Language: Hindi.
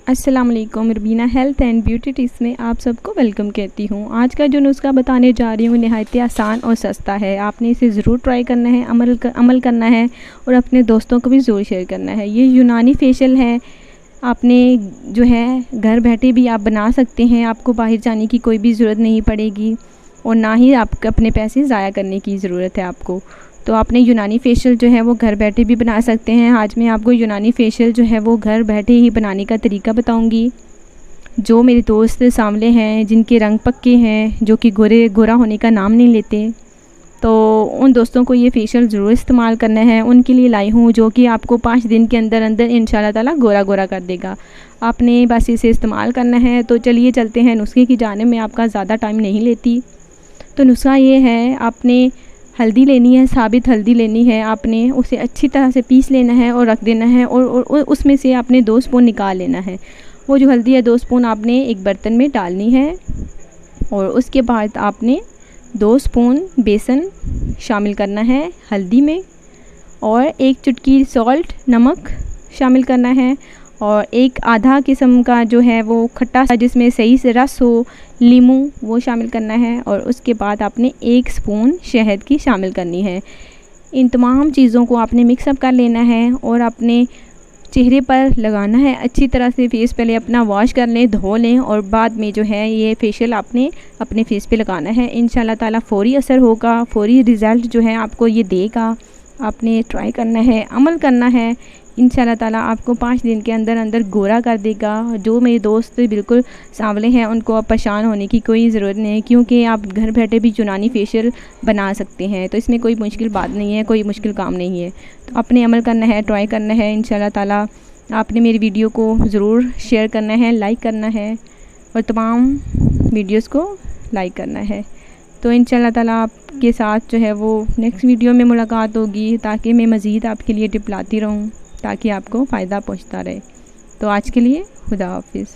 अस्सलाम वालेकुम। Rubina health and beauty tips में आप सबको वेलकम कहती हूँ। आज का जो नुस्खा बताने जा रही हूँ नहायत आसान और सस्ता है। आपने इसे ज़रूर ट्राई करना है, अमल करना है और अपने दोस्तों को भी ज़रूर शेयर करना है। ये यूनानी फेशियल है। आपने जो है घर बैठे भी आप बना सकते हैं। आपको बाहर जाने की कोई भी ज़रूरत नहीं पड़ेगी और ना ही आपको अपने पैसे ज़ाया करने की ज़रूरत है आपको। तो आपने यूनानी फेशियल जो है वो घर बैठे भी बना सकते हैं। आज मैं आपको यूनानी फेशियल जो है वो घर बैठे ही बनाने का तरीका बताऊंगी। जो मेरे दोस्त सांवले हैं, जिनके रंग पक्के हैं, जो कि गोरा होने का नाम नहीं लेते, तो उन दोस्तों को ये फेशियल ज़रूर इस्तेमाल करना है। उनके लिए लाई हूँ जो कि आपको 5 दिन के अंदर अंदर इंशाल्लाह ताला गोरा कर देगा। आपने बस इसे इस्तेमाल करना है। तो चलिए चलते हैं नुस्खे की जानिब में। आपका ज़्यादा टाइम नहीं लेती। तो नुस्खा ये है, आपने हल्दी लेनी है, साबित हल्दी लेनी है। आपने उसे अच्छी तरह से पीस लेना है और रख देना है और उसमें से आपने 2 स्पून निकाल लेना है। वो जो हल्दी है 2 स्पून आपने एक बर्तन में डालनी है और उसके बाद आपने 2 स्पून बेसन शामिल करना है हल्दी में और 1 चुटकी सॉल्ट नमक शामिल करना है और एक आधा किस्म का जो है वो खट्टा जिसमें सही से रस हो, नींबू, वो शामिल करना है और उसके बाद आपने 1 स्पून शहद की शामिल करनी है। इन तमाम चीज़ों को आपने मिक्सअप कर लेना है और अपने चेहरे पर लगाना है अच्छी तरह से। फेस पहले अपना वॉश कर लें, धो लें और बाद में जो है ये फेशियल आपने अपने फेस पे लगाना है। इंशाल्लाह ताला फ़ौरी असर होगा, फ़ौरी रिज़ल्ट जो है आपको ये देगा। आपने ट्राई करना है, अमल करना है। इंशाल्लाह ताला आपको 5 दिन के अंदर अंदर गोरा कर देगा। जो मेरे दोस्त बिल्कुल सांवले हैं उनको अब परेशान होने की कोई ज़रूरत नहीं है, क्योंकि आप घर बैठे भी यूनानी फेशियल बना सकते हैं। तो इसमें कोई मुश्किल बात नहीं है, कोई मुश्किल काम नहीं है। तो आपने अमल करना है, ट्राई करना है। इंशाल्लाह ताला आपने मेरी वीडियो को ज़रूर शेयर करना है, लाइक करना है और तमाम वीडियोज़ को लाइक करना है। तो इंशाल्लाह ताला आपके साथ जो है वो नेक्स्ट वीडियो में मुलाकात होगी, ताकि मैं मज़ीद आपके लिए टिप लाती रहूँ, ताकि आपको फ़ायदा पहुँचता रहे। तो आज के लिए खुदा हाफिज़।